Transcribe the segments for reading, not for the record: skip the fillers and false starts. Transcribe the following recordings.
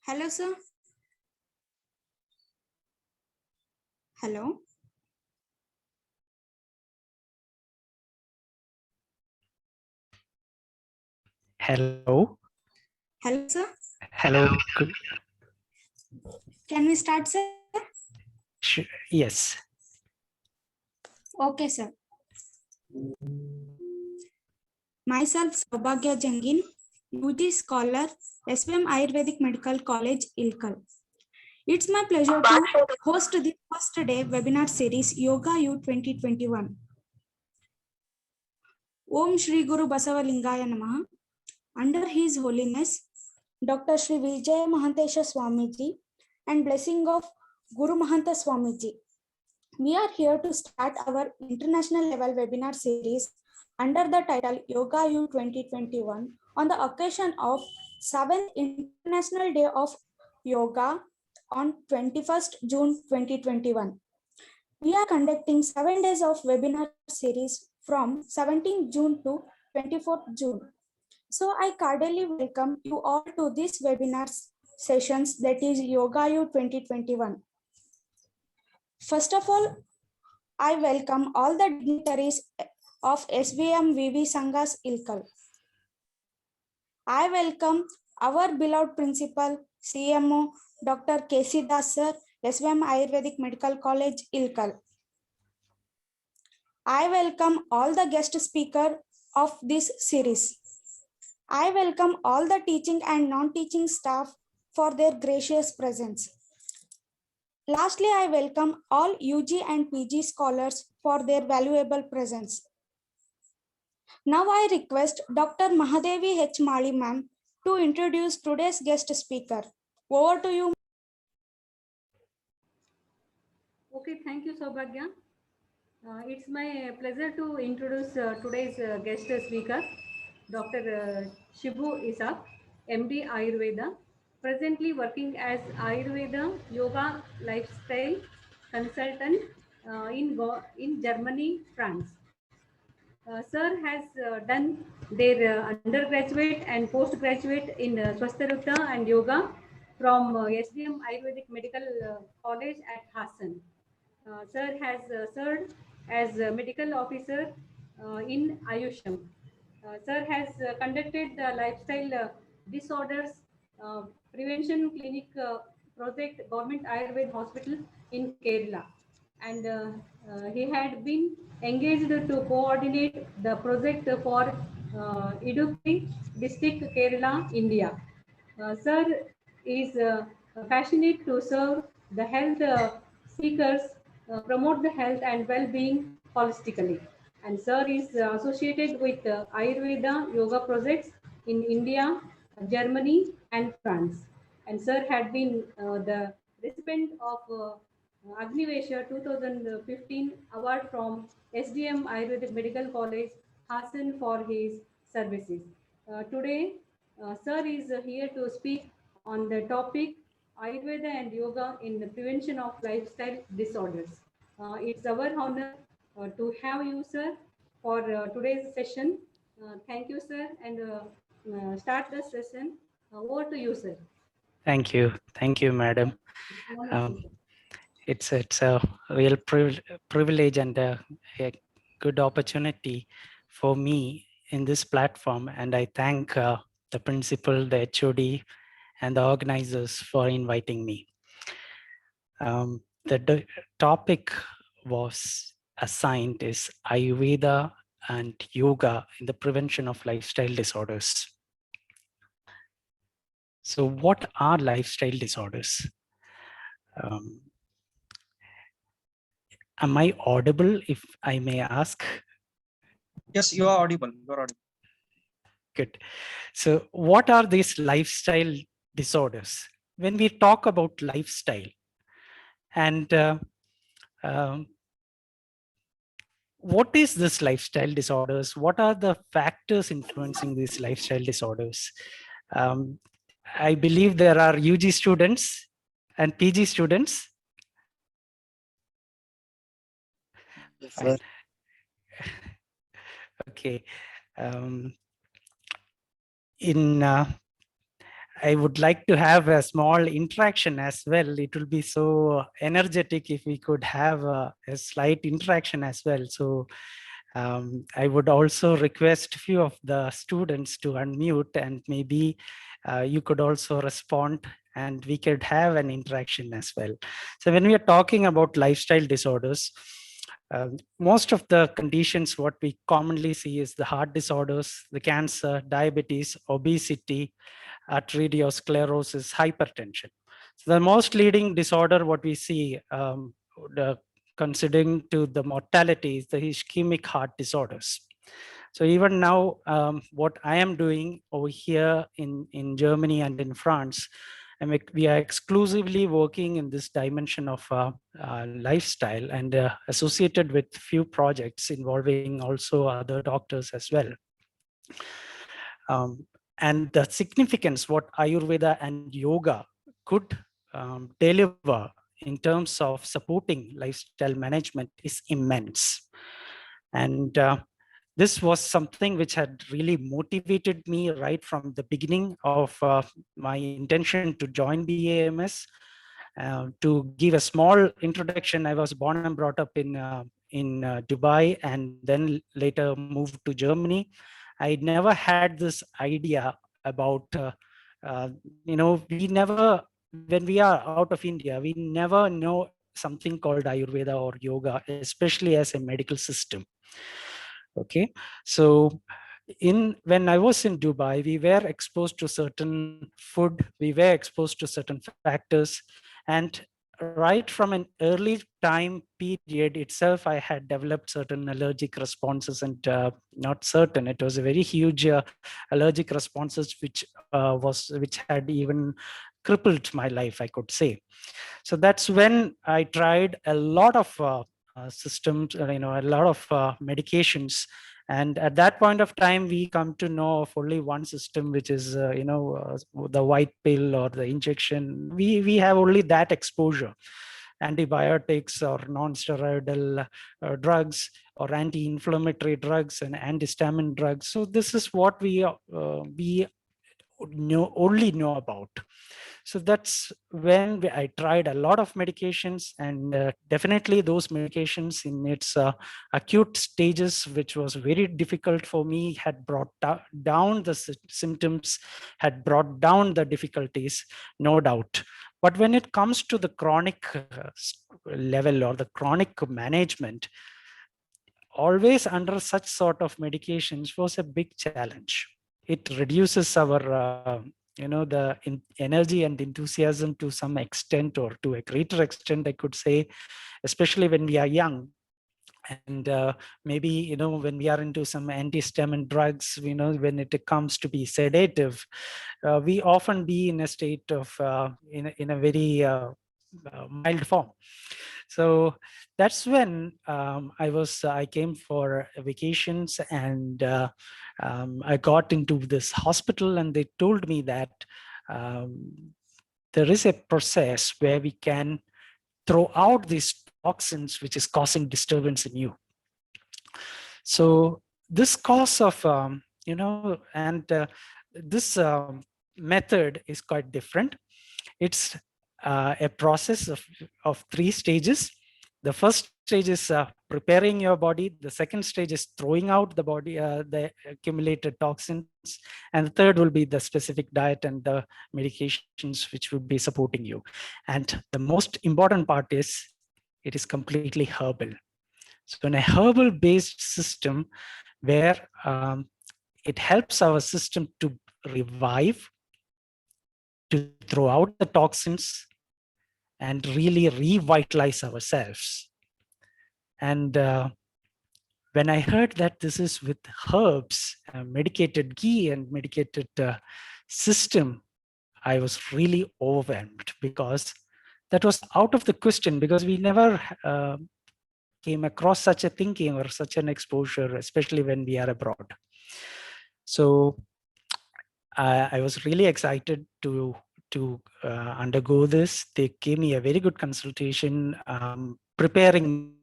Hello, sir. Hello. Hello. Hello, sir. Hello. Can we start, sir? Yes. Okay, sir. Myself, Saubhagya Jangin, UG scholar, SVM Ayurvedic Medical College, ILKAL. It's my pleasure to host the first day webinar series Yogayu 2021. Om Shri Guru Basavalingaya Namaha. Under His Holiness, Dr. Shri Vijay Mahantesha Swamiji and blessing of Guru Mahanta Swamiji. We are here to start our international level webinar series under the title Yogayu 2021 on the occasion of 7th International Day of Yoga on 21st June 2021. We are conducting 7 days of webinar series from 17th June to 24th June. So I cordially welcome you all to this webinar sessions that is Yogayu 2021. First of all, I welcome all the dignitaries of SVM VV Sanghas ILKAL. I welcome our beloved principal, CMO, Dr. K.C. Das sir, SVM Ayurvedic Medical College ILKAL. I welcome all the guest speakers of this series. I welcome all the teaching and non-teaching staff for their gracious presence. Lastly, I welcome all UG and PG scholars for their valuable presence. Now I request Dr. Mahadevi H. Mali ma'am to introduce today's guest speaker. Over to you. Okay, thank you, Saubhagya. It's my pleasure to introduce today's guest speaker, Dr. Shibu Isaac, MD Ayurveda, presently working as Ayurveda Yoga Lifestyle Consultant in Germany, France. Sir has done their undergraduate and postgraduate in Swasthavritta and Yoga from SDM Ayurvedic Medical College at Hassan. Sir has served as a medical officer in Ayusham. Sir has conducted the lifestyle disorders prevention clinic project government Ayurveda hospital in Kerala, and he had been engaged to coordinate the project for Idukki district, Kerala, India. Sir is passionate to serve the health seekers, promote the health and well-being holistically. And Sir is associated with Ayurveda yoga projects in India, Germany, and France. And Sir had been the recipient of Agnivesha 2015 award from SDM Ayurvedic Medical College, Hassan, for his services. Today, Sir is here to speak on the topic Ayurveda and Yoga in the prevention of lifestyle disorders. It's our honor to have you, sir, for today's session. Thank you, sir, and start the session. Over to you, sir. Thank you, madam. It's a real privilege and a good opportunity for me in this platform, and I thank the principal, the HOD, and the organizers for inviting me. The topic was assigned is Ayurveda and Yoga in the prevention of lifestyle disorders. So what are lifestyle disorders? Am I audible, if I may ask? Yes, you are audible. You are audible. Good. So what are these lifestyle disorders? When we talk about lifestyle, and what is this lifestyle disorders? What are the factors influencing these lifestyle disorders? I believe there are UG students and PG students. Yes, okay. I would like to have a small interaction as well. It will be so energetic if we could have a slight interaction as well. So I would also request a few of the students to unmute, and maybe you could also respond and we could have an interaction as well. So when we are talking about lifestyle disorders, most of the conditions what we commonly see is the heart disorders, the cancer, diabetes, obesity, arteriosclerosis, hypertension. So the most leading disorder what we see, considering to the mortality, is the ischemic heart disorders. So even now, what I am doing over here in Germany and in France, we are exclusively working in this dimension of lifestyle, and associated with few projects involving also other doctors as well. And the significance what Ayurveda and yoga could deliver in terms of supporting lifestyle management is immense. And this was something which had really motivated me right from the beginning of my intention to join BAMS. To give a small introduction, I was born and brought up in Dubai, and then later moved to Germany. I never had this idea about, we never, when we are out of India, we never know something called Ayurveda or yoga, especially as a medical system. Okay, so when I was in Dubai, we were exposed to certain food, we were exposed to certain factors, and right from an early time period itself, I had developed certain allergic responses, and not certain, it was a very huge allergic responses, which had even crippled my life, I could say. So that's when I tried a lot of systems, a lot of medications. And at that point of time, we come to know of only one system, which is, the white pill or the injection. We have only that exposure. Antibiotics or non-steroidal drugs or anti-inflammatory drugs and antihistamine drugs. So this is what we only know about. So that's when I tried a lot of medications, and definitely those medications in its acute stages, which was very difficult for me, had brought down the symptoms, had brought down the difficulties, no doubt. But when it comes to the chronic level or the chronic management, always under such sort of medications was a big challenge. It reduces our the energy and enthusiasm to some extent, or to a greater extent, I could say, especially when we are young. And maybe when we are into some antihistamine drugs, when it comes to be sedative, we often be in a state of in a very mild form. So that's when I came for vacations, and I got into this hospital, and they told me that there is a process where we can throw out these toxins which is causing disturbance in you. So this cause of and this method is quite different. It's a process of 3 stages. The first stage is preparing your body. The second stage is throwing out the body, the accumulated toxins. And the third will be the specific diet and the medications which would be supporting you. And the most important part is it is completely herbal. So in a herbal based system where it helps our system to revive, to throw out the toxins, and really revitalize ourselves. And when I heard that this is with herbs, medicated ghee and medicated system, I was really overwhelmed, because that was out of the question, because we never came across such a thinking or such an exposure, especially when we are abroad. So I was really excited to undergo this. They gave me a very good consultation, preparing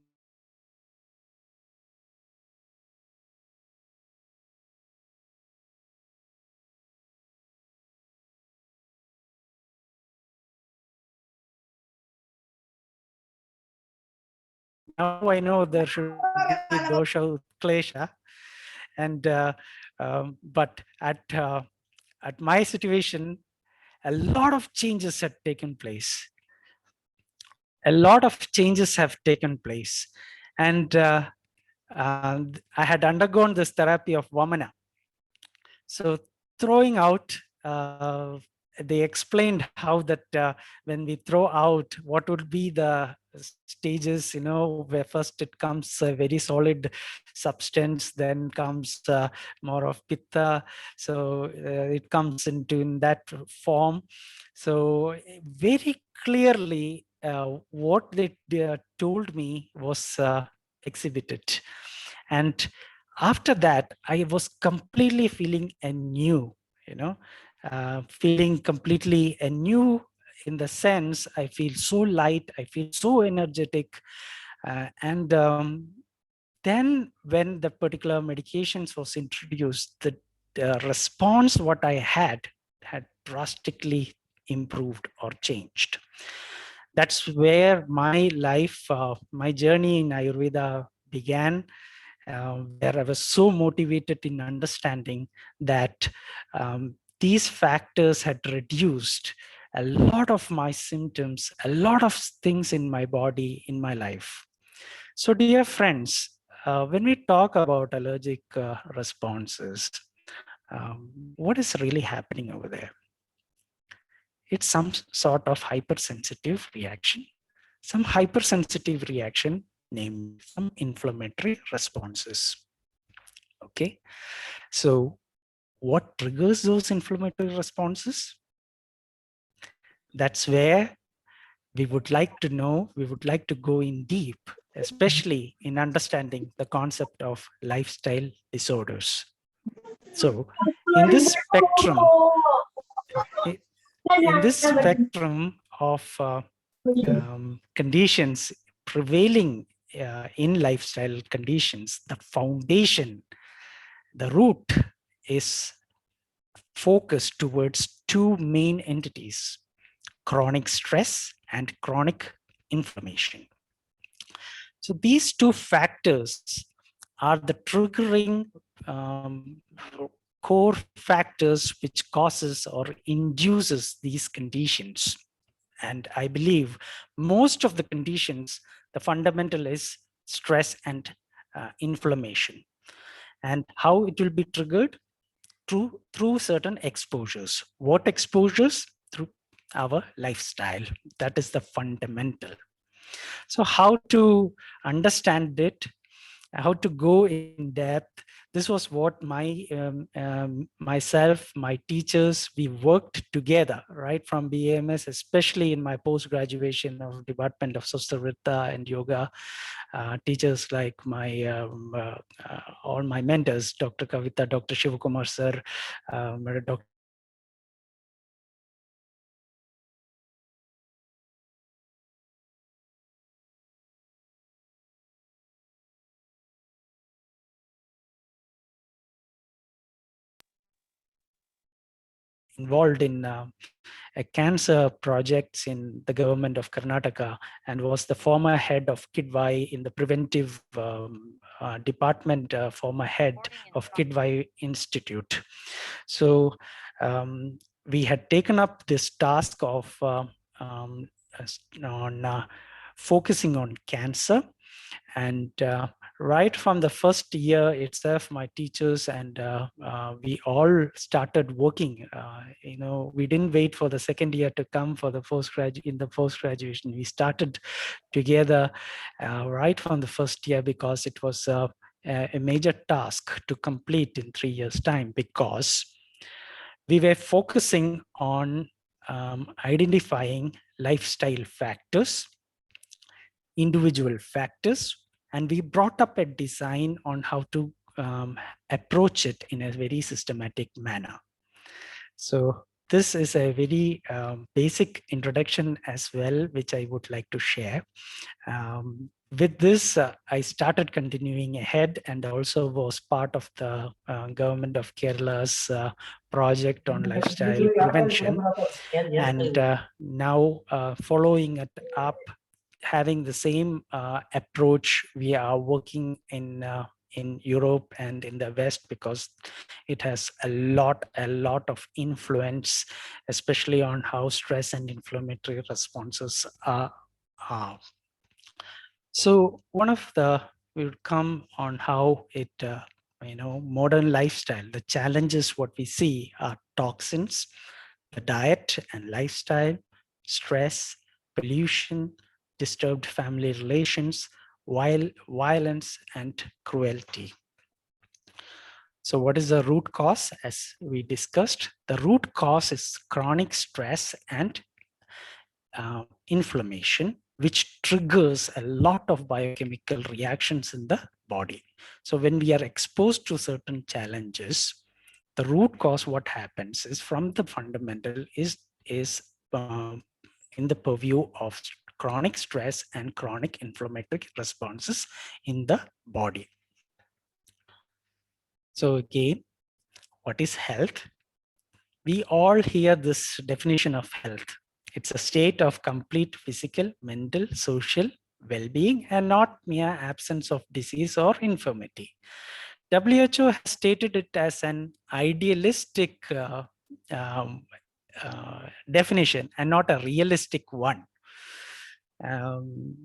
now I know there should be dosha klesha, and but at my situation, a lot of changes had taken place. A lot of changes have taken place, and I had undergone this therapy of Vamana. So throwing out, they explained how that when we throw out, what would be the stages, where first it comes a very solid substance, then comes more of pitta. So it comes into in that form. So very clearly, what they told me was exhibited. And after that, I was completely feeling anew, feeling completely anew in the sense I feel so light, I feel so energetic. And then when the particular medications was introduced, the response what I had drastically improved or changed. That's where my life, my journey in Ayurveda began, where I was so motivated in understanding that these factors had reduced a lot of my symptoms, a lot of things in my body, in my life. So dear friends, when we talk about allergic responses, what is really happening over there? It's some sort of hypersensitive reaction, some hypersensitive reaction, namely some inflammatory responses. Okay, so what triggers those inflammatory responses? That's where we would like to know, we would like to go in deep, especially in understanding the concept of lifestyle disorders. So in this spectrum, of conditions prevailing in lifestyle conditions, the foundation, the root is focused towards two main entities: chronic stress and chronic inflammation. So these two factors are the triggering core factors which causes or induces these conditions. And I believe most of the conditions, the fundamental is stress and inflammation. And how it will be triggered? Through certain exposures. What exposures? Through our lifestyle. That is the fundamental. So how to understand it, how to go in depth. This was what myself, my teachers, we worked together, right, from BAMS, especially in my post-graduation of Department of Swasthavritta and Yoga. Teachers like all my mentors, Dr. Kavita, Dr. Shivakumar sir, Dr. involved in cancer projects in the government of Karnataka, and was the former head of Kidwai in the preventive department, former head of Kidwai Institute. So we had taken up this task of focusing on cancer. And right from the first year itself, my teachers and we all started working. We didn't wait for the second year to come for the post-graduation. We started together right from the first year, because it was a major task to complete in 3 years' time, because we were focusing on identifying lifestyle factors, individual factors, and we brought up a design on how to approach it in a very systematic manner. So this is a very basic introduction as well, which I would like to share. With this, I started continuing ahead, and also was part of the government of Kerala's project on lifestyle prevention. And now following it up, having the same approach we are working in Europe and in the West, because it has a lot of influence, especially on how stress and inflammatory responses are. So one of the, we would come on how it, modern lifestyle, the challenges what we see are toxins, the diet and lifestyle, stress, pollution, disturbed family relations, violence and cruelty. So what is the root cause? As we discussed, the root cause is chronic stress and inflammation, which triggers a lot of biochemical reactions in the body. So when we are exposed to certain challenges, the root cause, what happens is, from the fundamental is in the purview of chronic stress and chronic inflammatory responses in the body. So again, what is health? We all hear this definition of health. It's a state of complete physical, mental, social well-being, and not mere absence of disease or infirmity. WHO has stated it as an idealistic definition and not a realistic one.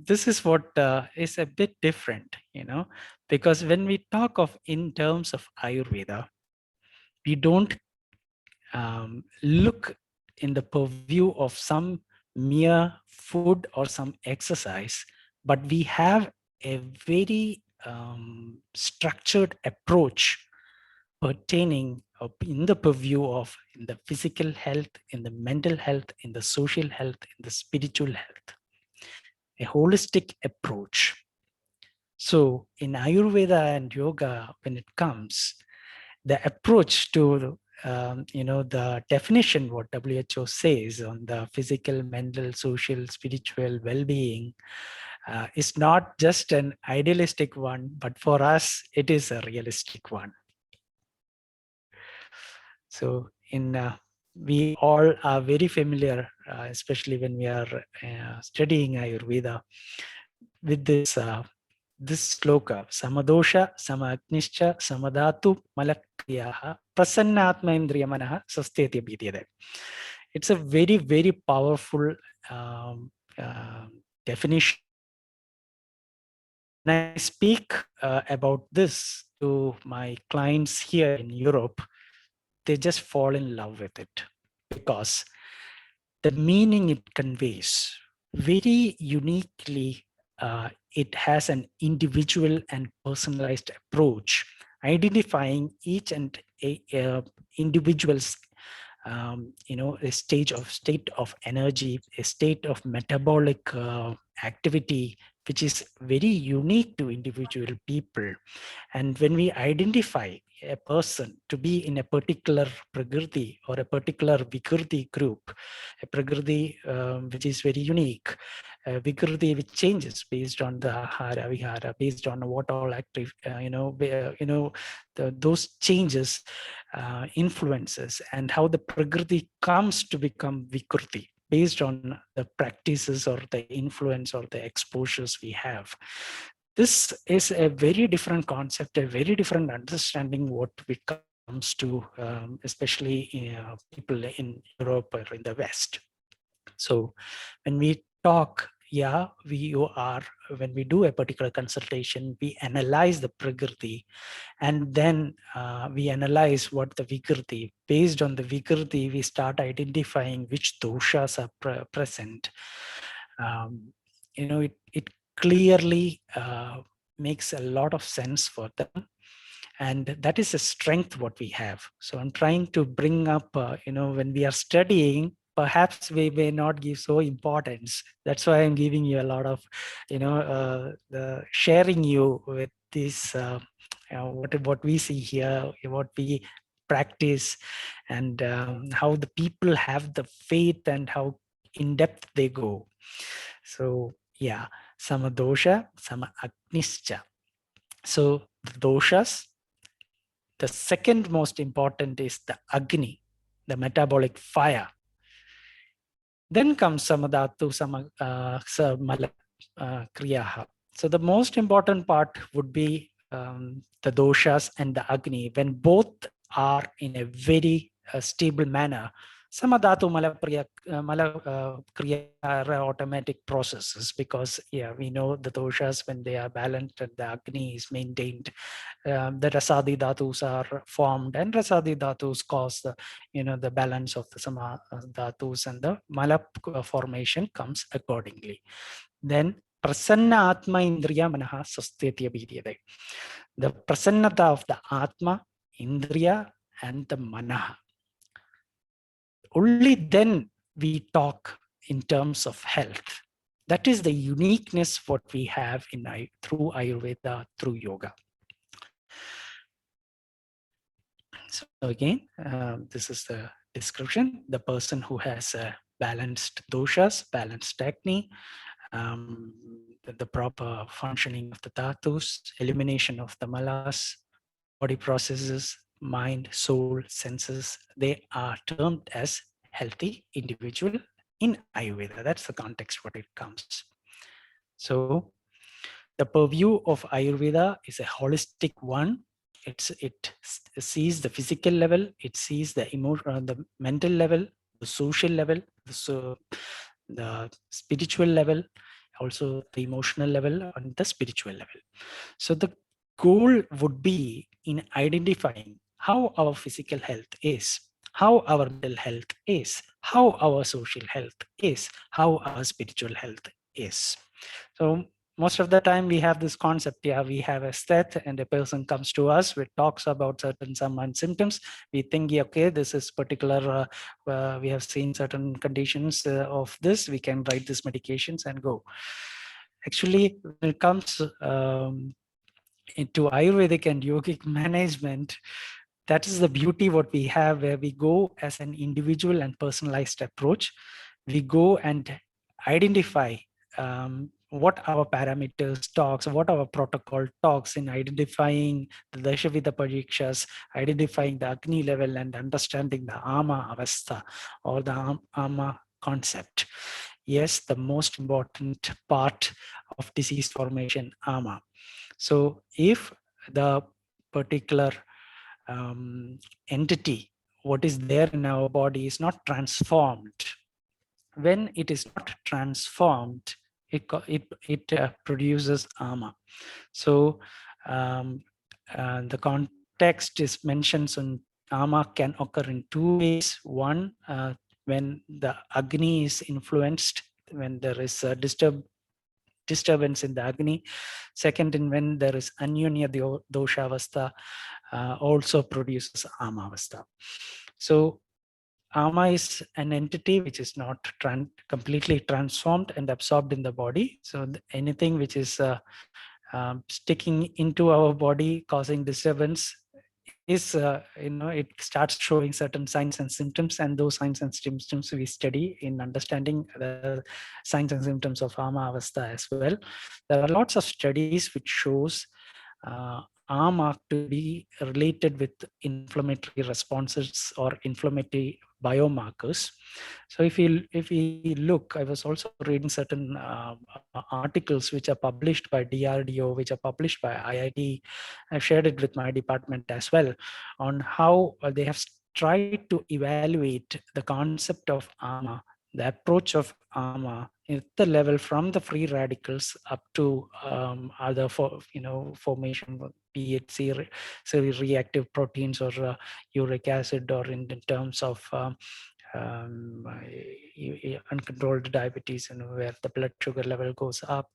This is what is a bit different, because when we talk of in terms of Ayurveda, we don't look in the purview of some mere food or some exercise, but we have a very structured approach pertaining in the purview of in the physical health, in the mental health, in the social health, in the spiritual health, a holistic approach. So in Ayurveda and yoga, when it comes, the approach to the definition what WHO says on the physical, mental, social, spiritual well-being is not just an idealistic one, but for us, it is a realistic one. So we all are very familiar, especially when we are studying Ayurveda, with this sloka, samadosha, samagnischa, samadhatu, malakriyaha, prasannatma indriyamanaha, sasteti bhidyade. It's a very, very powerful definition. When I speak about this to my clients here in Europe, they just fall in love with it, because the meaning it conveys very uniquely. It has an individual and personalized approach, identifying each and individual's a state of energy, a state of metabolic activity, which is very unique to individual people. And when we identify a person to be in a particular prakriti or a particular vikriti group, a prakriti which is very unique, vikriti which changes based on the ahara vihara, based on what all active, those changes influences, and how the prakriti comes to become vikriti based on the practices or the influence or the exposures we have. This is a very different concept, a very different understanding what it comes to, especially people in Europe or in the West. So when we talk, when we do a particular consultation, we analyze the prakriti, and then we analyze what the vikriti. Based on the vikriti, we start identifying which doshas are present. It clearly makes a lot of sense for them, and that is a strength what we have. So I'm trying to bring up, when we are studying, perhaps we may not give so importance. That's why I'm giving you a lot of, sharing you with this, what we see here, what we practice, and how the people have the faith and how in depth they go. So yeah, sama dosha, sama agnischa. So the doshas, the second most important is the Agni, the metabolic fire. Then comes Samadhatu, Malak, kriyaha. So the most important part would be the doshas and the Agni. When both are in a very stable manner, samadhatu kriya are automatic processes, because we know the doshas, when they are balanced and the Agni is maintained, the rasadi dhatus are formed, and rasadi dhatus cause the balance of the dhatus, and the mala formation comes accordingly. Then prasanna atma indriya manaha sasthetya vidyate. The prasannata of the atma, indriya, and the manaha. Only then we talk in terms of health. That is the uniqueness what we have through Ayurveda, through yoga. So again, this is the description. The person who has balanced doshas, balanced Agni, the proper functioning of the dhatus, elimination of the malas, body processes, mind, soul, senses, they are termed as healthy individual in Ayurveda. That's the context what it comes. So the purview of Ayurveda is a holistic one. It sees the physical level, it sees the the mental level, the social level, the spiritual level, also the emotional level, and the spiritual level. So the goal would be in identifying how our physical health is, how our mental health is, how our social health is, how our spiritual health is. So most of the time we have this concept, we have a stat and a person comes to us, which talks about certain symptoms. We think, okay, this is particular, we have seen certain conditions of this, we can write these medications and go. Actually, when it comes into Ayurvedic and yogic management, that is the beauty what we have, where we go as an individual and personalized approach. We go and identify what our parameters talks, what our protocol talks in identifying the Dashavida Parikshas, identifying the Agni level, and understanding the Ama Avastha or the Ama concept. Yes, the most important part of disease formation, Ama. So if the particular entity, what is there in our body, is not transformed, when it is not transformed, it produces Ama. So the context is mentions on Ama can occur in two ways. One, when the Agni is influenced, when there is a disturbance in the Agni. Second, in when there is Anyunya Doshavastha, also produces Amavastha. So Ama is an entity which is not completely transformed and absorbed in the body. So anything which is sticking into our body, causing disturbance, is it starts showing certain signs and symptoms, and those signs and symptoms we study in understanding the signs and symptoms of Ama Avastha as well. There are lots of studies which shows Ama to be related with inflammatory responses or inflammatory biomarkers. So if we look, I was also reading certain articles which are published by DRDO, which are published by IIT. I've shared it with my department as well, on how they have tried to evaluate the concept of Ama, the approach of Ama at the level from the free radicals up to other formation, be it reactive proteins or uric acid, or in terms of uncontrolled diabetes, where the blood sugar level goes up,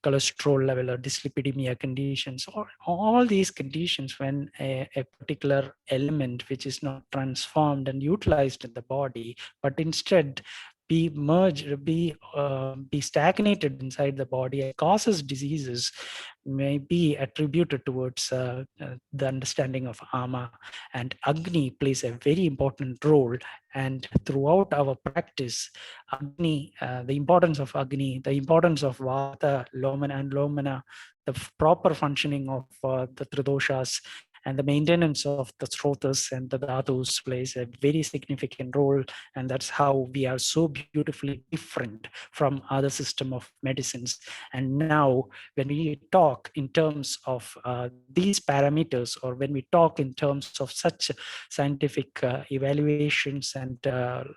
cholesterol level or dyslipidemia conditions, or all these conditions when a particular element which is not transformed and utilized in the body, but instead be merged, be stagnated inside the body and causes diseases, may be attributed towards the understanding of Ama. And Agni plays a very important role. And throughout our practice, Agni, the importance of Agni, the importance of Vata, Lomana, and Lomana, the proper functioning of the Tridoshas, And the maintenance of the srotas and the dhatus plays a very significant role, and that's how we are so beautifully different from other system of medicines. And now when we talk in terms of these parameters, or when we talk in terms of such scientific evaluations and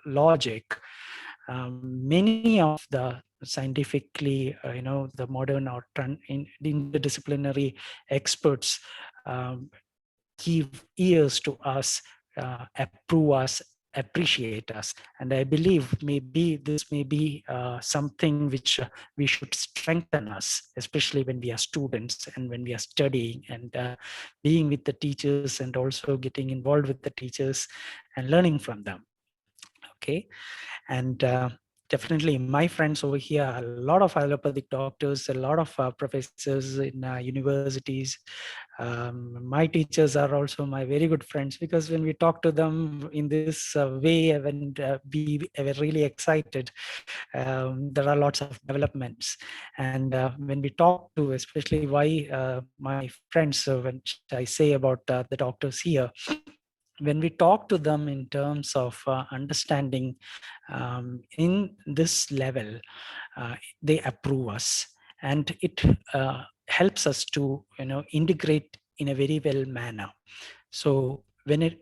logic, many of the scientifically, the modern or interdisciplinary experts give ears to us, approve us, appreciate us. And I believe maybe this may be something which we should strengthen us, especially when we are students and when we are studying and being with the teachers, and also getting involved with the teachers and learning from them. Okay. And definitely my friends over here, a lot of allopathic doctors, a lot of professors in universities. My teachers are also my very good friends, because when we talk to them in this way, when we were really excited, there are lots of developments. And when we talk to, especially why my friends, when I say about the doctors here, when we talk to them in terms of understanding in this level, they approve us, and it helps us to integrate in a very well manner. So when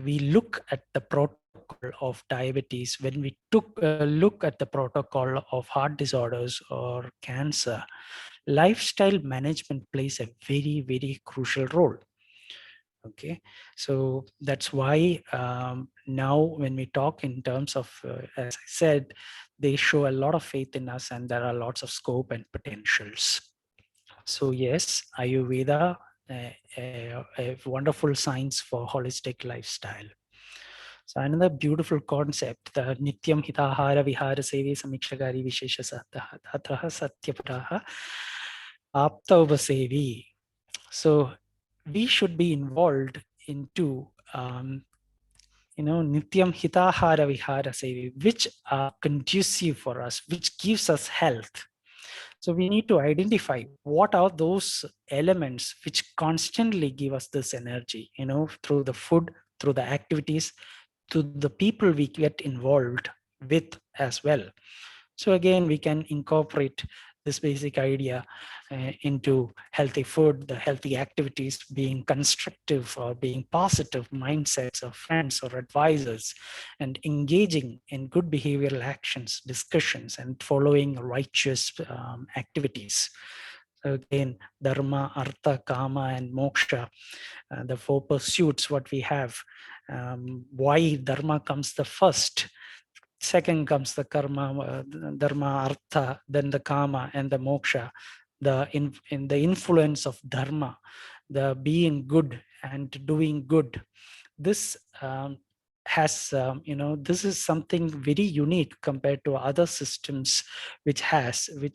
we look at the protocol of diabetes, when we took a look at the protocol of heart disorders or cancer, lifestyle management plays a very, very crucial role. Okay, so that's why now when we talk in terms of, as I said, they show a lot of faith in us, and there are lots of scope and potentials. So yes, Ayurveda, a wonderful science for holistic lifestyle. So another beautiful concept, the Nityam Hitahara Vihara Sevi Samikshagari Vishesha Satraha Satyapuraha Aptauvasevi. So we should be involved into Nityam Hitahara Vihara Sevi, which are conducive for us, which gives us health. So we need to identify what are those elements which constantly give us this energy, through the food, through the activities, to the people we get involved with as well. So again, we can incorporate this basic idea into healthy food, the healthy activities, being constructive or being positive mindsets of friends or advisors, and engaging in good behavioral actions, discussions, and following righteous activities. So again, dharma, artha, kama, and moksha, the four pursuits what we have. Why dharma comes the first? Second comes the karma, dharma, artha, then the kama and the moksha. In the influence of dharma, the being good and doing good. This has, this is something very unique compared to other systems which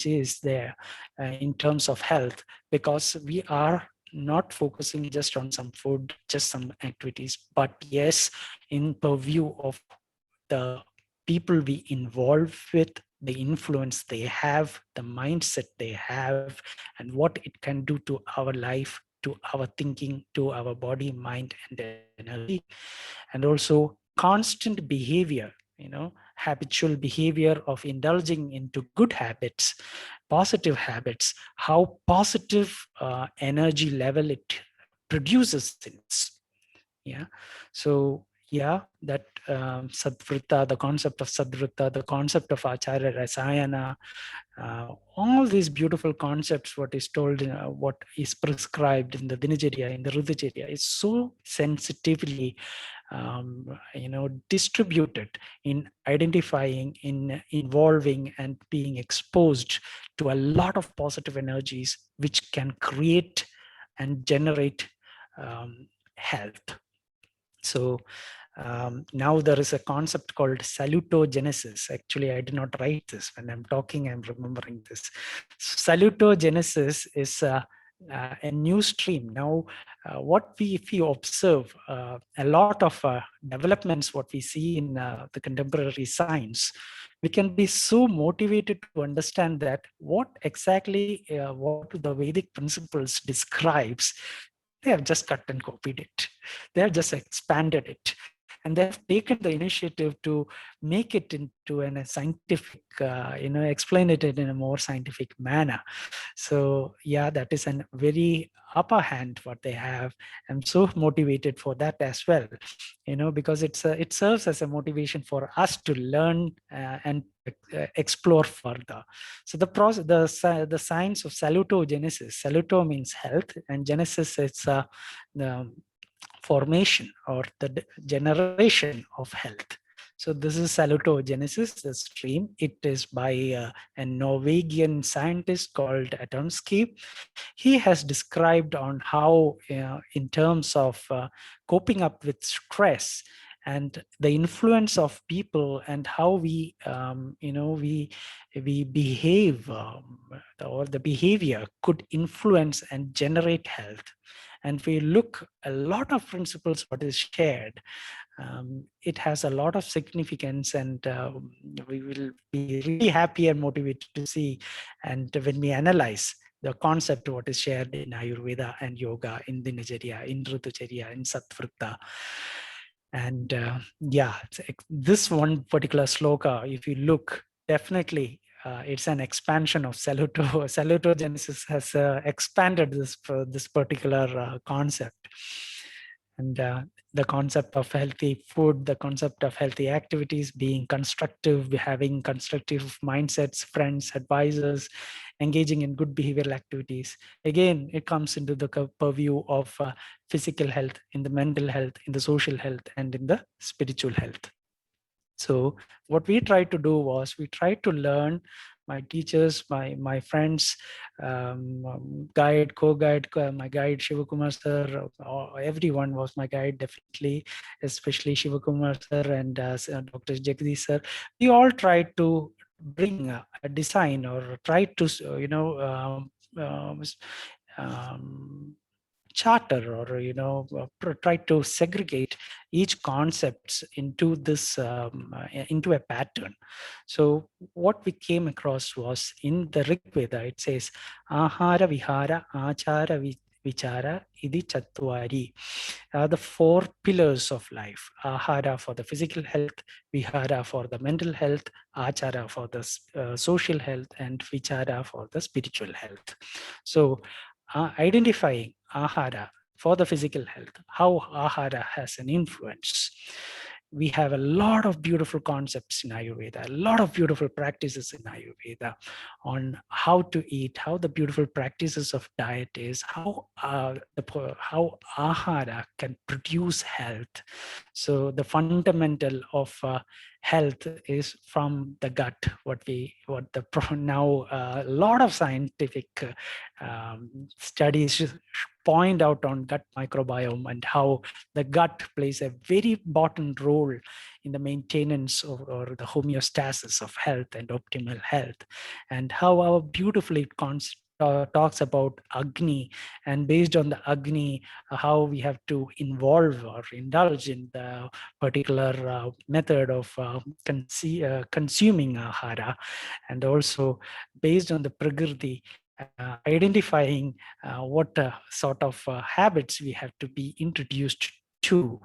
is there in terms of health, because we are not focusing just on some food, just some activities, but yes, in purview of the people we involve with, the influence they have, the mindset they have, and what it can do to our life, to our thinking, to our body, mind, and energy. And also constant behavior, habitual behavior of indulging into good habits, positive habits, how positive energy level it produces in us. Yeah. So yeah, that Sadvrita, the concept of Sadvrita, the concept of Acharya Rasayana, all these beautiful concepts, what is told, what is prescribed in the Dinacharya, in the Rudacharya, is so sensitively, distributed in identifying, in involving, and being exposed to a lot of positive energies, which can create and generate health. So now there is a concept called salutogenesis. Actually, I did not write this. When I'm talking, I'm remembering this. Salutogenesis is a new stream. Now, if we observe a lot of developments, what we see in the contemporary science, we can be so motivated to understand that what exactly what the Vedic principles describes They have just cut and copied it. They have just expanded it. And they have taken the initiative to make it into a scientific, explain it in a more scientific manner. So yeah, that is a very upper hand what they have. I'm so motivated for that as well, because it serves as a motivation for us to learn and explore further. So the process, the science of salutogenesis. Saluto means health, and genesis is the formation or the generation of health. So this is salutogenesis, the stream. It is by a Norwegian scientist called Atomsky. He has described on how, in terms of coping up with stress and the influence of people and how we, we behave, or the behavior could influence and generate health. And we look a lot of principles what is shared. It has a lot of significance, and we will be really happy and motivated to see. And when we analyze the concept what is shared in Ayurveda and yoga, in Dinacharya, in Ritucharya, in Swasthavritta. And this one particular sloka, if you look, definitely it's an expansion of salutogenesis has expanded this particular concept. And the concept of healthy food, the concept of healthy activities, being constructive, having constructive mindsets, friends, advisors, engaging in good behavioral activities. Again, it comes into the purview of physical health, in the mental health, in the social health, and in the spiritual health. So what we tried to do was we tried to learn, my teachers, my friends, guide, co-guide, my guide Shivakumar sir, everyone was my guide, definitely, especially Shivakumar sir and Dr. Jagdish sir. We all tried to bring a design, or try to, charter, or try to segregate each concepts into this into a pattern. So what we came across was, in the Rig Veda, it says ahara vihara achara vichara idi chatwari, the four pillars of life: ahara for the physical health, vihara for the mental health, achara for the social health, and vichara for the spiritual health. So identifying ahara for the physical health, how ahara has an influence. We have a lot of beautiful concepts in Ayurveda, a lot of beautiful practices in Ayurveda on how to eat, how the beautiful practices of diet is, how ahara can produce health. So the fundamental of health is from the gut. Now a lot of scientific studies point out on gut microbiome, and how the gut plays a very important role in the maintenance or the homeostasis of health and optimal health, and how our beautifully talks about Agni, and based on the Agni, how we have to involve or indulge in the particular method of consuming ahara, and also based on the Prakriti, identifying what sort of habits we have to be introduced to.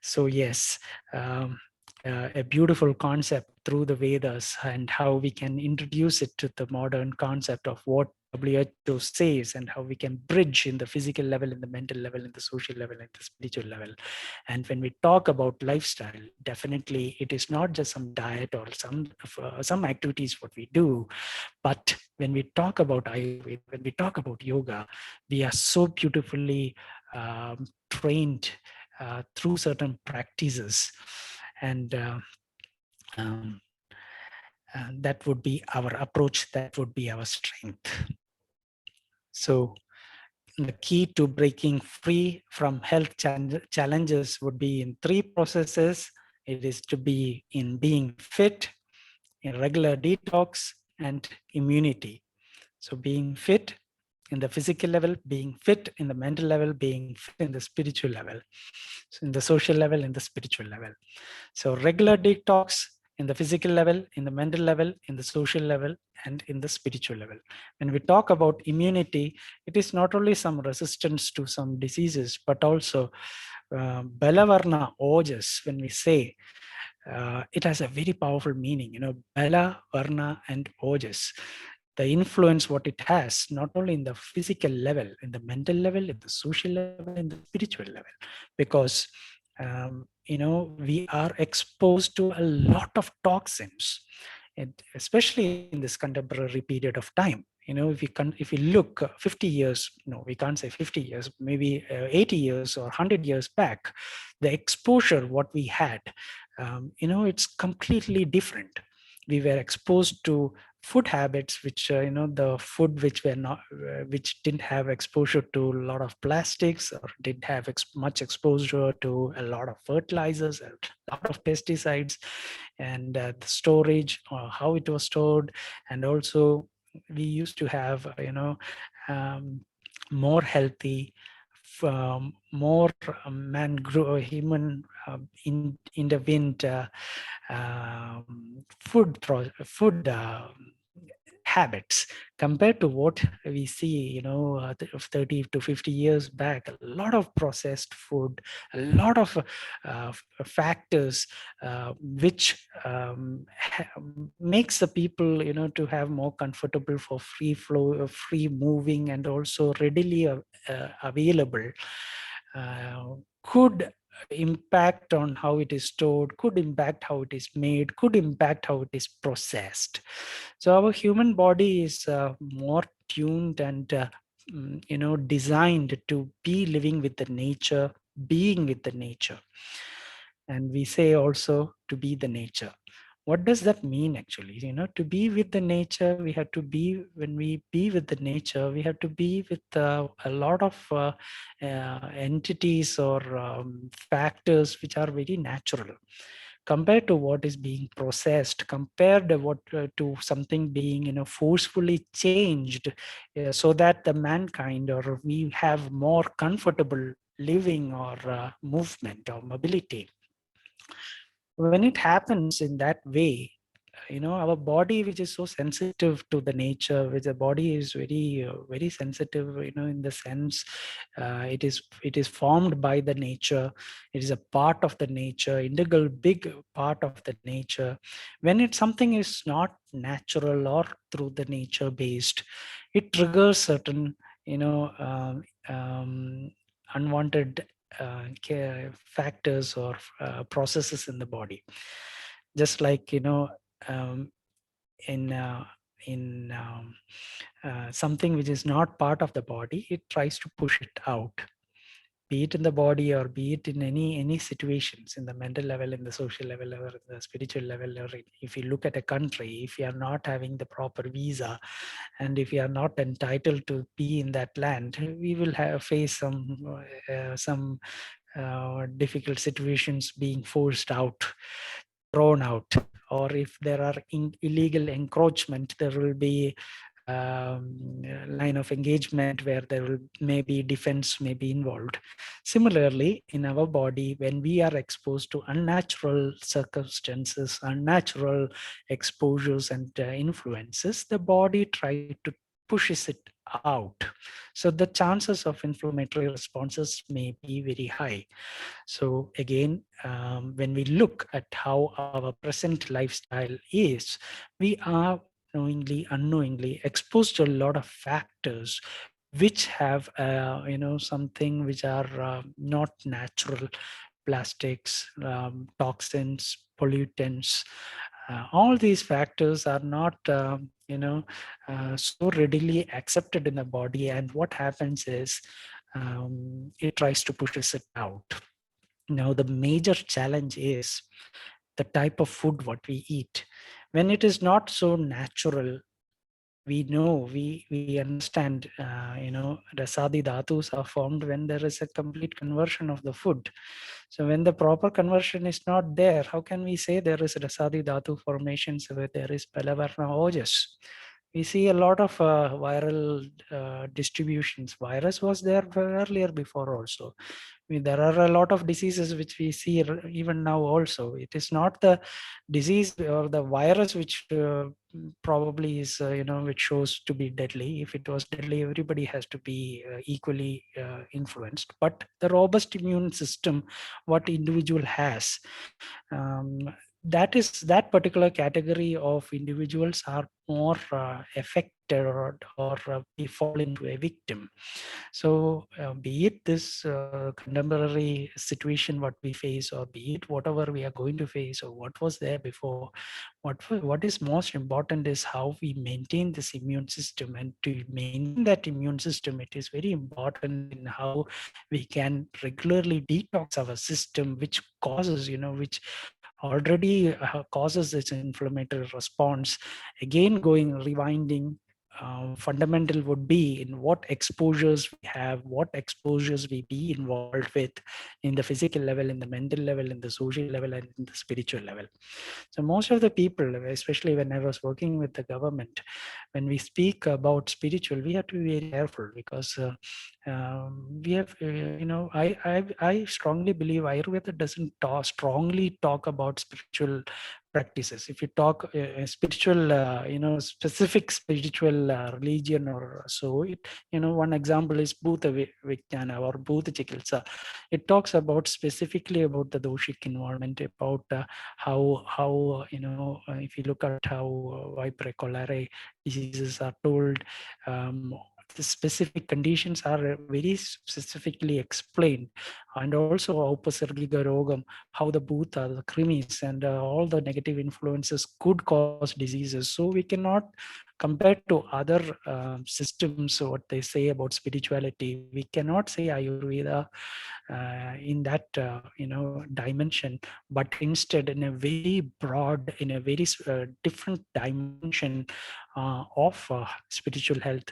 So yes, a beautiful concept through the Vedas, and how we can introduce it to the modern concept of what WHO says, and how we can bridge in the physical level, in the mental level, in the social level, in the spiritual level. And when we talk about lifestyle, definitely it is not just some diet or some activities what we do, but when we talk about Ayurveda, when we talk about yoga, we are so beautifully trained through certain practices, and that would be our approach, that would be our strength. So the key to breaking free from health challenges would be in three processes. It is to be in being fit, in regular detox, and immunity. So being fit in the physical level, being fit in the mental level, being fit in the spiritual level, so in the social level, in the spiritual level. So regular detox in the physical level, in the mental level, in the social level, and in the spiritual level. When we talk about immunity, it is not only some resistance to some diseases, but also Balavarna ojas. When we say, it has a very powerful meaning, Bala, Varna, and ojas. The influence what it has, not only in the physical level, in the mental level, in the social level, in the spiritual level, because we are exposed to a lot of toxins, and especially in this contemporary period of time. If you look 50 years, no, we can't say 50 years, maybe 80 years or 100 years back, the exposure what we had, it's completely different. We were exposed to food habits which the food which were not which didn't have exposure to a lot of plastics, or didn't have much exposure to a lot of fertilizers, a lot of pesticides, and the storage, or how it was stored. And also we used to have more healthy, more human in the wind food habits, compared to what we see 30 to 50 years back. A lot of processed food, a lot of factors which makes the people to have more comfortable for free flow, free moving, and also readily available, could impact on how it is stored, could impact how it is made, could impact how it is processed. So our human body is more tuned and designed to be living with the nature, being with the nature. And we say also to be the nature. What does that mean actually? To be with the nature, we have to be, when we be with the nature, we have to be with a lot of entities or factors which are very natural, compared to what is being processed, compared to something being forcefully changed, so that the mankind, or we have more comfortable living, or movement or mobility. When it happens in that way, our body, which is so sensitive to the nature, which the body is very very sensitive, in the sense it is formed by the nature. It is a part of the nature, integral big part of the nature. When something is not natural or through the nature based, it triggers certain unwanted factors or processes in the body. Just like um, in something which is not part of the body, it tries to push it out, be it in the body or be it in any situations, in the mental level, in the social level, or in the spiritual level. Or if you look at a country, if you are not having the proper visa, and if you are not entitled to be in that land, we will face some difficult situations, being forced out, thrown out. Or if there are illegal encroachment, there will be line of engagement where there will maybe defense may be involved. Similarly, in our body, when we are exposed to unnatural circumstances, unnatural exposures and influences, the body tries to pushes it out. So the chances of inflammatory responses may be very high. So again, when we look at how our present lifestyle is, we are knowingly, unknowingly exposed to a lot of factors which have, something which are not natural, plastics, toxins, pollutants. All these factors are not, so readily accepted in the body. And what happens is, it tries to push it out. Now, the major challenge is the type of food what we eat. When it is not so natural, we know, we understand, rasadi dhatus are formed when there is a complete conversion of the food. So when the proper conversion is not there, how can we say there is rasadi dhatu formations where there is palavarna ojas? We see a lot of viral distributions. Virus was there earlier before also. there are a lot of diseases which we see even now also. It is not the disease or the virus which probably is, which shows to be deadly. If it was deadly, everybody has to be equally influenced. But the robust immune system, what individual has, that particular category of individuals are more affected or we fall into a victim. So be it this contemporary situation what we face, or be it whatever we are going to face, or what was there before, what is most important is how we maintain this immune system. And to maintain that immune system, it is very important in how we can regularly detox our system, which causes, which already causes this inflammatory response. Again, going rewinding, fundamental would be in what exposures we have, what exposures we be involved with in the physical level, in the mental level, in the social level, and in the spiritual level. So most of the people, especially when I was working with the government, when we speak about spiritual, we have to be very careful, because we have, I strongly believe Ayurveda doesn't strongly talk about spiritual practices. If you talk spiritual, specific spiritual religion or so, it, one example is Bhuta Vijnana or Bhuta Chikitsa. It talks about specifically about the doshic environment, about how if you look at how vipere cholerae diseases are told, the specific conditions are very specifically explained, and also upasargika rogam, how the bhuta, the krimis, and all the negative influences could cause diseases. So we cannot compare to other systems, what they say about spirituality. We cannot say Ayurveda in that dimension, but instead in a very broad, in a very different dimension of spiritual health,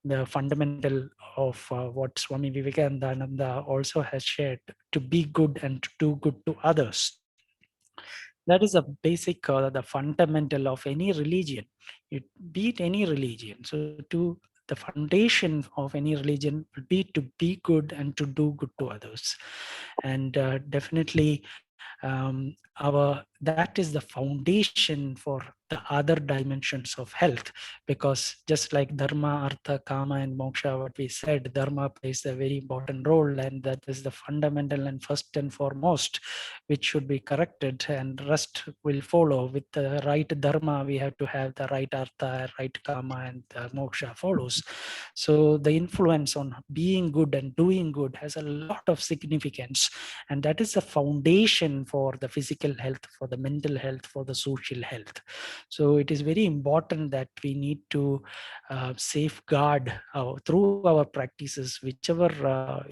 the fundamental of what Swami Vivekananda also has shared, to be good and to do good to others. That is a basic, the fundamental of any religion. Be it any religion. So to the foundation of any religion would be to be good and to do good to others. And definitely that is the foundation for the other dimensions of health, because just like dharma, artha, kama, and moksha, what we said, dharma plays a very important role, and that is the fundamental and first and foremost, which should be corrected, and rest will follow. With the right dharma, we have to have the right artha, right kama, and moksha follows. So the influence on being good and doing good has a lot of significance, and that is the foundation for the physical health, for the mental health, for the social health. So it is very important that we need to safeguard through our practices, whichever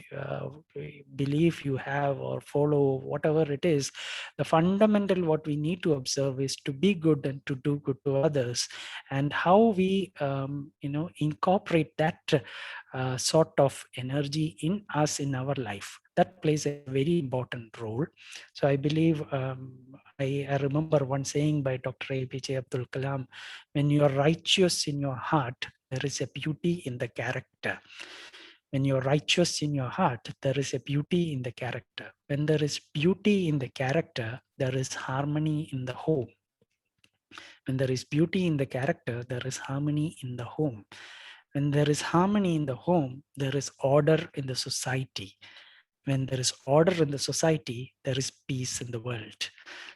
belief you have or follow, whatever it is. The fundamental what we need to observe is to be good and to do good to others, and how we incorporate that sort of energy in us, in our life. That plays a very important role. So I believe, I remember one saying by Dr. APJ Abdul Kalam: when you are righteous in your heart, there is a beauty in the character. When you're righteous in your heart, there is a beauty in the character. When there is beauty in the character, there is harmony in the home. When there is beauty in the character, there is harmony in the home. When there is harmony in the home, there is order in the society. When there is order in the society, there is peace in the world.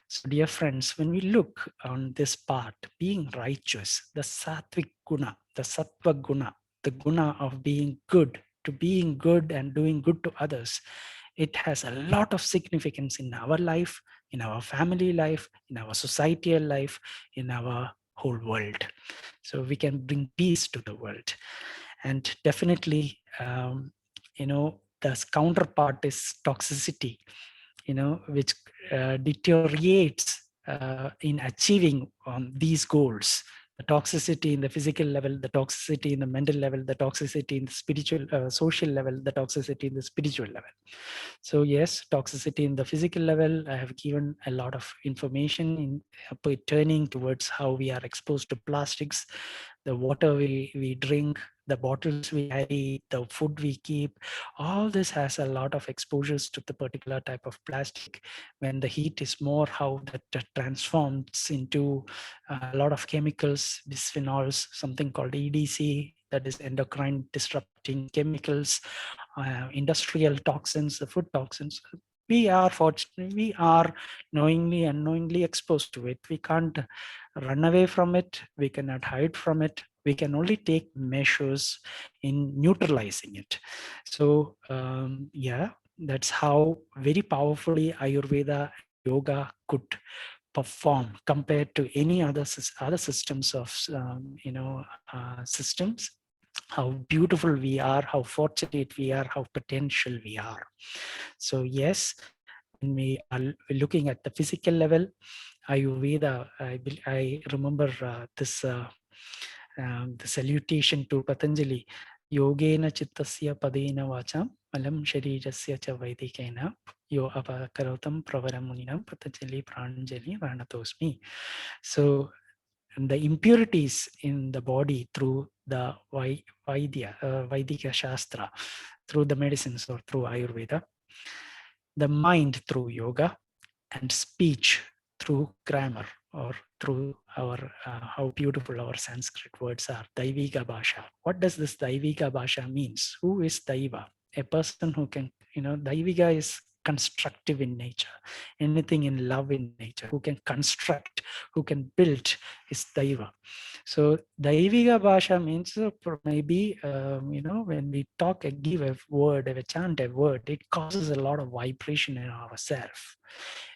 So, dear friends, when we look on this part, being righteous, the sattvic guna, the sattva guna, the guna of being good, to being good and doing good to others, it has a lot of significance in our life, in our family life, in our societal life, in our whole world. So we can bring peace to the world. And definitely, the counterpart is toxicity, which deteriorates in achieving these goals. The toxicity in the physical level, the toxicity in the mental level, the toxicity in the spiritual, social level, the toxicity in the spiritual level. So yes, toxicity in the physical level, I have given a lot of information in turning towards how we are exposed to plastics, the water we drink, the bottles we carry, the food we keep, all this has a lot of exposures to the particular type of plastic. When the heat is more, how that transforms into a lot of chemicals, bisphenols, something called EDC, that is endocrine disrupting chemicals, industrial toxins, the food toxins. We are fortunate, we are knowingly, unknowingly exposed to it. We can't run away from it. We cannot hide from it. We can only take measures in neutralizing it. So yeah, that's how very powerfully Ayurveda and yoga could perform compared to any other systems of systems. How beautiful we are, how fortunate we are, how potential we are. So yes, when we are looking at the physical level, Ayurveda, I remember the salutation to Patanjali, Yogena Chittasya Padena Vacham, Malam Sharirasya Cha Vaidikena, Yo Apakarotam Pravaramuninam, Patanjali Pranjali Ranatosmi. So the impurities in the body through the Vaidika Shastra, through the medicines or through Ayurveda, the mind through yoga, and speech through grammar or through our how beautiful our Sanskrit words are, Daivika Bhasha. What does this Daivika Bhasha means? Who is Daiva? A person who can, Daivika is constructive in nature, anything in love in nature, who can construct, who can build is Daiva. So Daivika Bhasha means maybe, when we talk, give a word, a chant a word, it causes a lot of vibration in ourselves.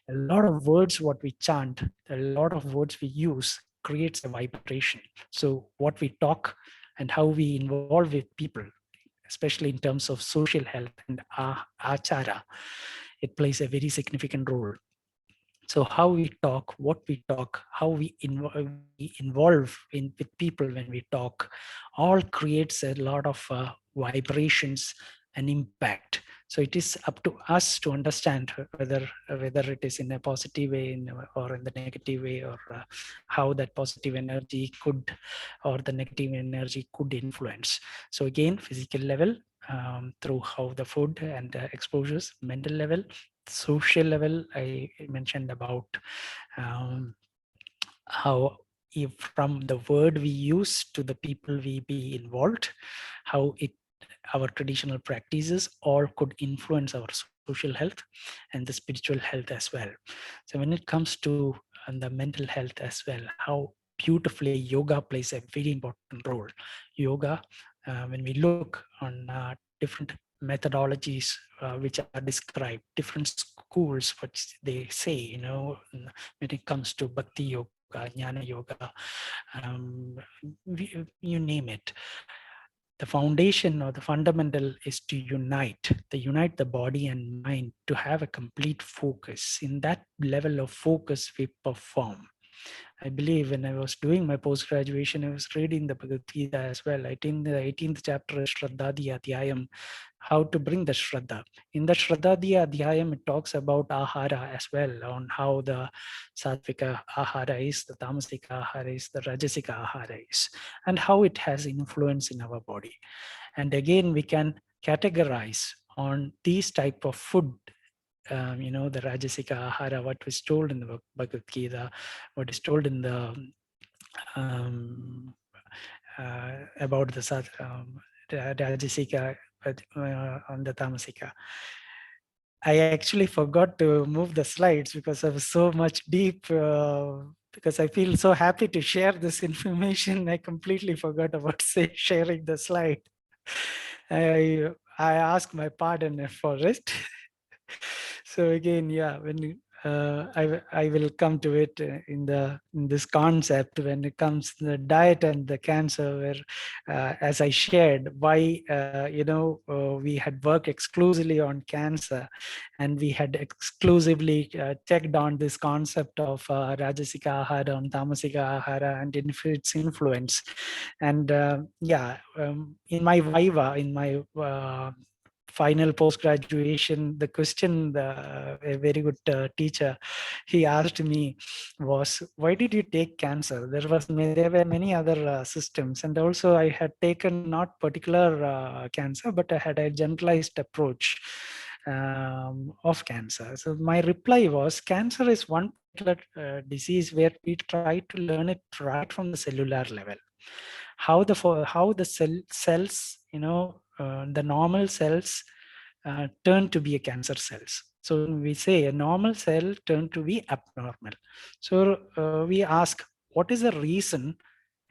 A lot of words what we chant, a lot of words we use creates a vibration. So what we talk and how we involve with people, especially in terms of social health and achara, it plays a very significant role. So how we talk, what we talk, how we involve with people when we talk, all creates a lot of vibrations and impact. So it is up to us to understand whether it is in a positive way or in the negative way, or how that positive energy could or the negative energy could influence. So again, physical level, through how the food and exposures, mental level, social level, I mentioned about how if from the word we use to the people we be involved, how our traditional practices all could influence our social health and the spiritual health as well. So when it comes to the mental health as well, how beautifully yoga plays a very important role. Yoga, when we look on different methodologies which are described, different schools, which they say, when it comes to Bhakti Yoga, Jnana Yoga, you name it. The foundation or the fundamental is to unite the body and mind to have a complete focus. In that level of focus, we perform. I believe when I was doing my post-graduation, I was reading the Bhagavad Gita as well. I think the 18th chapter is Shraddhadi Adhyayam, how to bring the Shraddha. In the Shraddhadi Adhyayam, it talks about Ahara as well, on how the Sattvika Ahara is, the Tamasika Ahara is, the Rajasika Ahara is, and how it has influence in our body. And again, we can categorize on these type of food, the Rajasika Ahara, what was told in the Bhagavad Gita, what is told in the about the Rajasika on the Tamasika. I actually forgot to move the slides because I was so much deep, because I feel so happy to share this information. I completely forgot about sharing the slide. I ask my pardon for it. So again, yeah, when I will come to it in this concept when it comes to the diet and the cancer, where as I shared why we had worked exclusively on cancer, and we had exclusively checked on this concept of Rajasika Ahara and Tamasika Ahara and its influence. And in my Viva, in my final post-graduation, the question a very good teacher, he asked me was, why did you take cancer? There were many other systems, and also I had taken not particular cancer, but I had a generalized approach of cancer. So my reply was, cancer is one particular disease where we try to learn it right from the cellular level. How the cells, the normal cells turn to be a cancer cells. So we say a normal cell turn to be abnormal. So we ask, what is the reason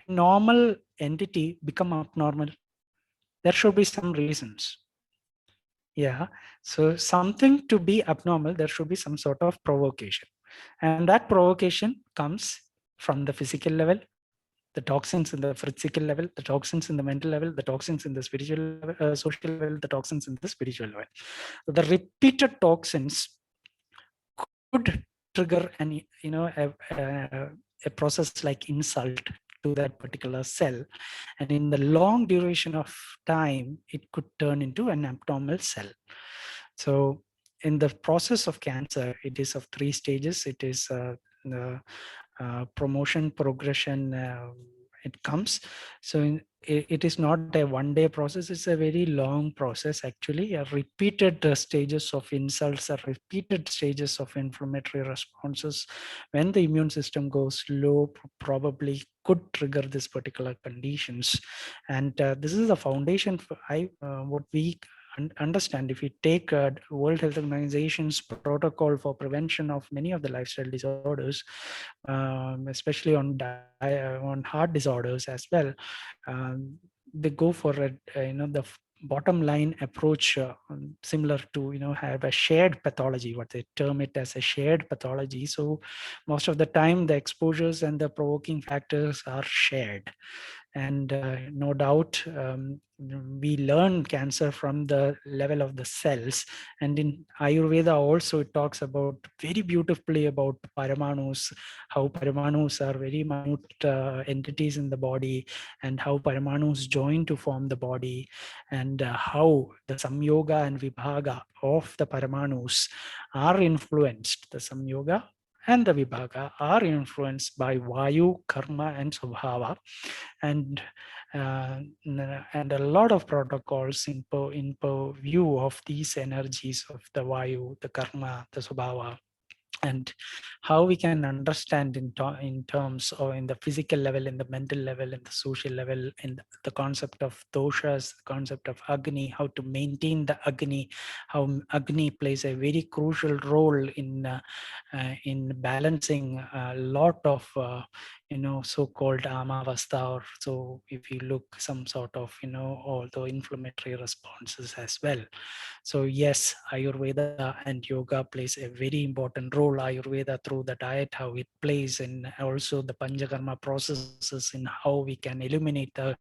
normal entity become abnormal? There should be some reasons. Yeah. So something to be abnormal, there should be some sort of provocation. And that provocation comes from the physical level, the toxins in the physical level, the toxins in the mental level, the toxins in the spiritual level, social level, the toxins in the spiritual level. So the repeated toxins could trigger a process like insult to that particular cell, and in the long duration of time it could turn into an abnormal cell. So in the process of cancer, it is of 3 stages. It is the promotion, progression, it comes. So it is not a one-day process. It's a very long process, actually. Repeated stages of insults, repeated stages of inflammatory responses. When the immune system goes low, probably could trigger this particular conditions. And this is the foundation for what we understand. If we take World Health Organization's protocol for prevention of many of the lifestyle disorders, especially on heart disorders as well, they go for the bottom line approach, similar to have a shared pathology, what they term it as a shared pathology. So most of the time the exposures and the provoking factors are shared. And no doubt we learn cancer from the level of the cells. And in Ayurveda also it talks about very beautifully about Paramanus, how Paramanus are very minute entities in the body, and how Paramanus join to form the body, and how the Samyoga and Vibhaga of the Paramanus are influenced. The Samyoga and the Vibhaga are influenced by Vayu, Karma, and Swabhava. And a lot of protocols in view of these energies of the Vayu, the Karma, the Swabhava, and how we can understand in terms or in the physical level, in the mental level, in the social level, in the concept of doshas, the concept of Agni, how to maintain the Agni, how Agni plays a very crucial role in balancing a lot of so-called Amavastha, or so if you look some sort of all the inflammatory responses as well. So yes, Ayurveda and yoga plays a very important role. Ayurveda through the diet, how it plays, and also the Panchakarma processes in how we can eliminate the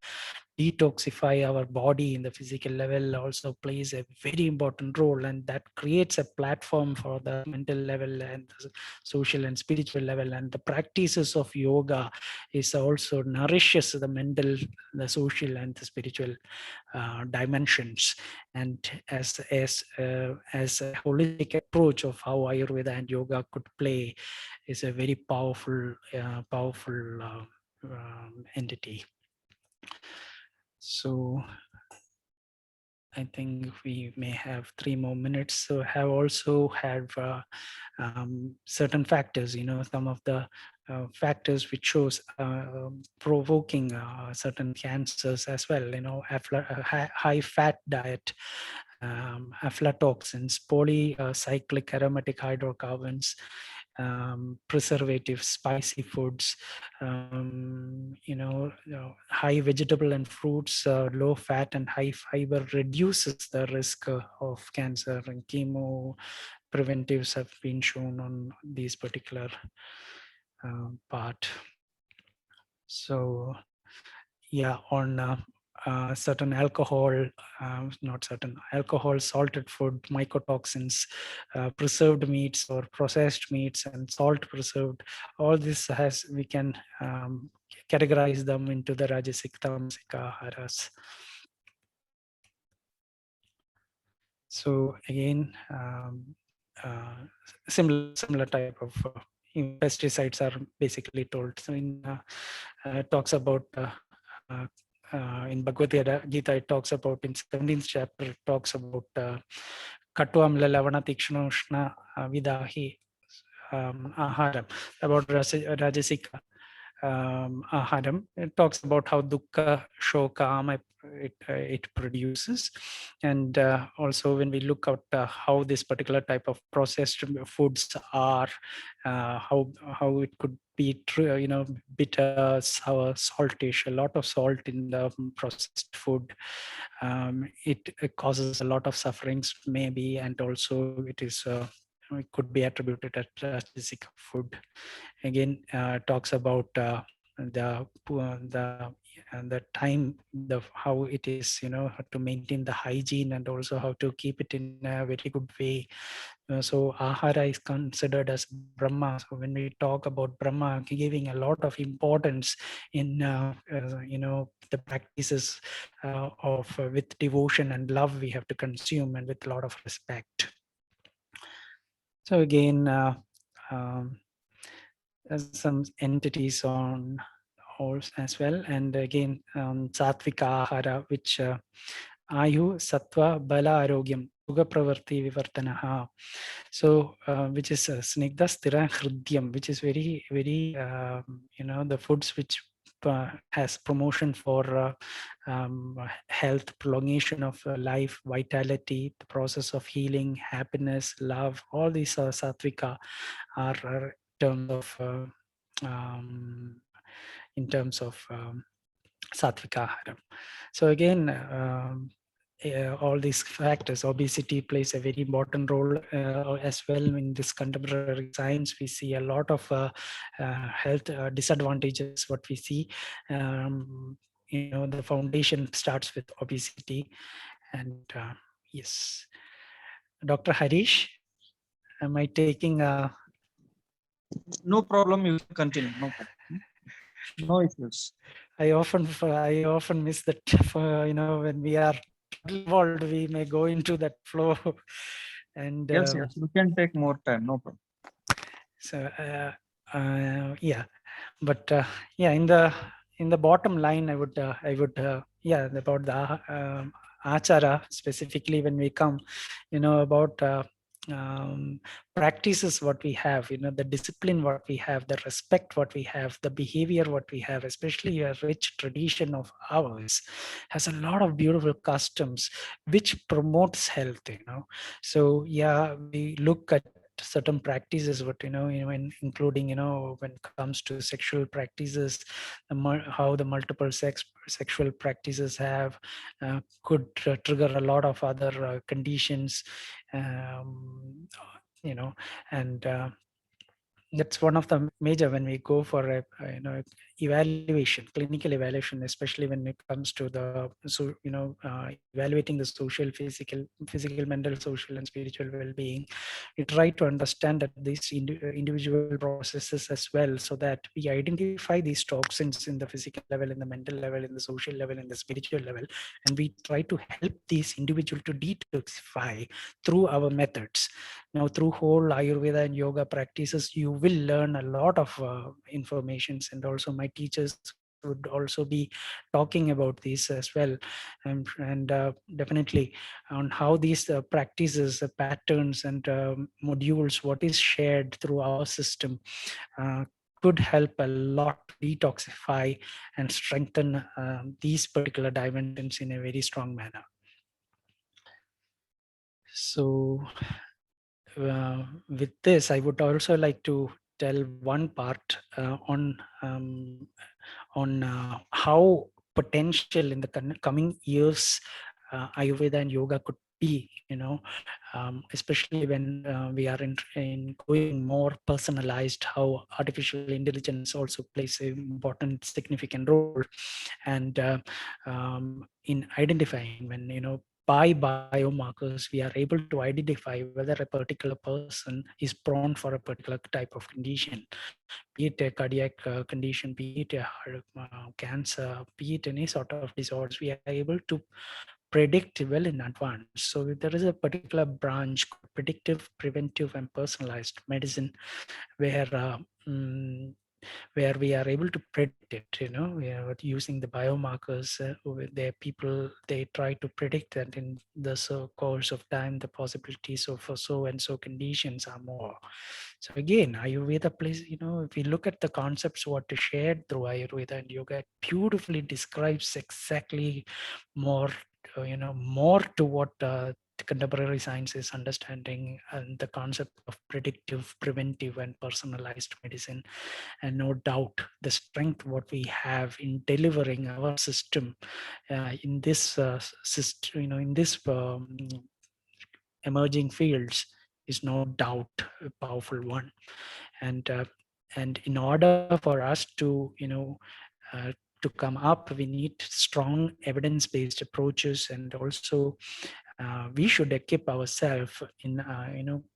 detoxify our body in the physical level, also plays a very important role, and that creates a platform for the mental level and the social and spiritual level. And the practices of yoga is also nourishes the mental, the social, and the spiritual dimensions. And as a holistic approach of how Ayurveda and yoga could play is a very powerful entity. So I think we may have 3 more minutes. So have also have certain factors, some of the factors which shows provoking certain cancers as well, high fat diet, aflatoxins, polycyclic aromatic hydrocarbons, preservatives, spicy foods, high vegetable and fruits, low fat and high fiber reduces the risk of cancer, and chemo preventives have been shown on these particular part. So yeah, on certain alcohol, not certain alcohol, salted food, mycotoxins, preserved meats or processed meats, and salt preserved. All this we can categorize them into the Rajasic, Tamasic aharas. So again, similar type of pesticides are basically told. So talks about in Bhagavad Gita, it talks about in 17th chapter, it talks about Kattuamla Lavana Tikshnoshna Vidahi Aharam, about Rajasika Aharam. It talks about how dukkha, shoka, ama it produces. And also when we look at how this particular type of processed foods are, how it could be true, bitter, sour, saltish, a lot of salt in the processed food. It causes a lot of sufferings maybe, and also it could be attributed at Rajasic food. Again, talks about the time, how it is, how to maintain the hygiene, and also how to keep it in a very good way. So ahara is considered as Brahma. So when we talk about Brahma, giving a lot of importance in the practices of with devotion and love we have to consume, and with a lot of respect. So again, some entities on horse as well, and again satvika ahara, which ayu, sattva, bala, arogyam, yoga pravarti vivartanaha. So which is snigdha, sthira, hridyam, which is very the foods which has promotion for health, prolongation of life, vitality, the process of healing, happiness, love. All these sattvika are terms of in terms of sattvika aharam. So again, all these factors, obesity plays a very important role as well in this contemporary science. We see a lot of health disadvantages. What we see, the foundation starts with obesity, and yes, Dr. Harish, am I taking No problem. You can continue. No problem. No issues. I often miss that. When we are involved, we may go into that flow, and Yes, yes. You can take more time. No problem. so yeah. But yeah, in the bottom line, I would about the achara specifically, when we come, about practices what we have, the discipline what we have, the respect what we have, the behavior what we have, especially a rich tradition of ours has a lot of beautiful customs which promotes health. So yeah, we look at certain practices, what including when it comes to sexual practices, how the multiple sexual practices could trigger a lot of other conditions, you know and that's one of the major when we go for a evaluation, clinical evaluation, especially when it comes to the evaluating the social, physical, mental, social, and spiritual well-being. We try to understand that these individual processes as well, so that we identify these toxins in the physical level, in the mental level, in the social level, in the spiritual level, and we try to help these individuals to detoxify through our methods. Now, through whole Ayurveda and yoga practices, you will learn a lot of informations, and also my teachers would also be talking about this as well, and definitely on how these practices, patterns, and modules, what is shared through our system, could help a lot to detoxify and strengthen these particular dimensions in a very strong manner. So with this, I would also like to tell one part on how potential in the coming years Ayurveda and yoga could be, especially when we are in going more personalized, how artificial intelligence also plays an important, significant role, and in identifying when, by biomarkers, we are able to identify whether a particular person is prone for a particular type of condition, be it a cardiac condition, be it a cancer, be it any sort of disorders. We are able to predict well in advance. So there is a particular branch called predictive, preventive, and personalized medicine where where we are able to predict it. We are using the biomarkers. There people, they try to predict that in the course of time the possibilities of so and so conditions are more. So again, Ayurveda plays, if we look at the concepts what is shared through Ayurveda and yoga, it beautifully describes exactly more, more to what the contemporary science is understanding, and the concept of predictive, preventive, and personalized medicine. And no doubt the strength what we have in delivering our system in this system, in this emerging fields is no doubt a powerful one. And in order for us to uh, to come up, we need strong evidence-based approaches, and also we should equip ourselves in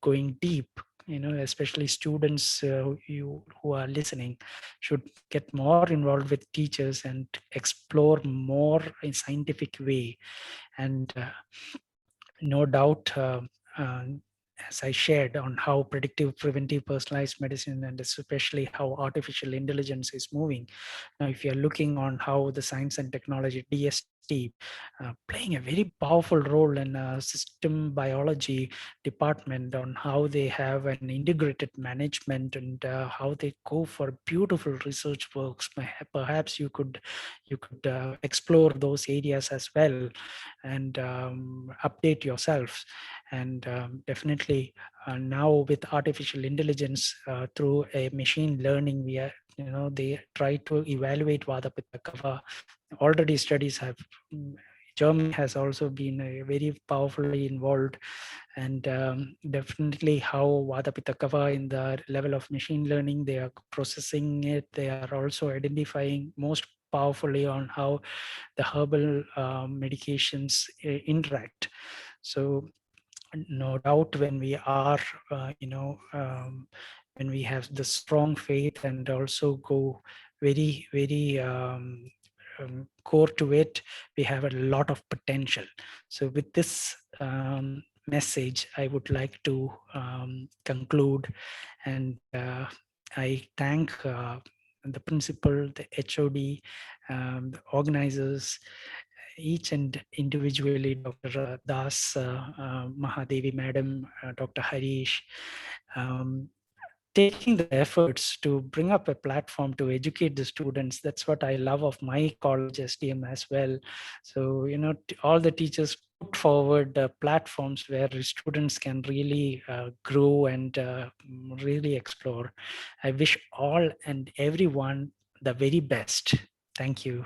going deep. Especially students who are listening should get more involved with teachers and explore more in scientific way. And no doubt, as I shared on how predictive, preventive, personalized medicine, and especially how artificial intelligence is moving. Now, if you're looking on how the science and technology, DST, playing a very powerful role in system biology department, on how they have an integrated management, and how they go for beautiful research works. Perhaps you could explore those areas as well, and update yourself. And definitely now with artificial intelligence, through a machine learning, we are they try to evaluate Vata Pitta Kapha. Already studies have, Germany has also been very powerfully involved. And definitely how Vata Pitta Kapha, in the level of machine learning, they are processing it. They are also identifying most powerfully on how the herbal medications interact. So no doubt, when we are when we have the strong faith and also go very, very core to it, we have a lot of potential. So with this message, I would like to conclude. And I thank the principal, the HOD, the organizers, each and individually, Dr. Das, Mahadevi Madam, Dr. Harish, taking the efforts to bring up a platform to educate the students. That's what I love of my college STM as well. So, all the teachers put forward platforms where students can really grow and really explore. I wish all and everyone the very best. Thank you.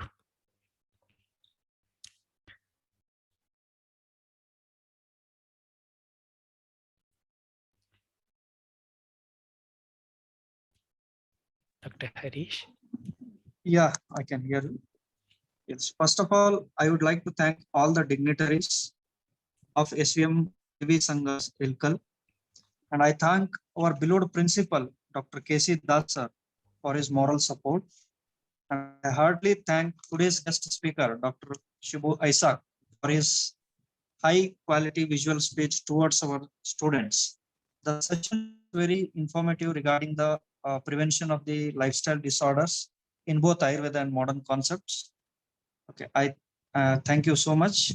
Dr. Harish. Yeah, I can hear you. Yes. First of all, I would like to thank all the dignitaries of SVM TV Sanghas ILKAL. And I thank our beloved principal, Dr. K.C. Das sir, for his moral support. And I heartily thank today's guest speaker, Dr. Shibu Isaac, for his high quality visual speech towards our students. The session is very informative regarding the prevention of the lifestyle disorders in both Ayurveda and modern concepts. Okay, I thank you so much.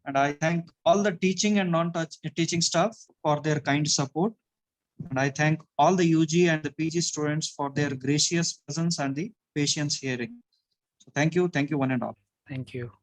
And I thank all the teaching and non-teaching staff for their kind support. And I thank all the UG and the PG students for their gracious presence and the patience hearing. So thank you one and all. Thank you.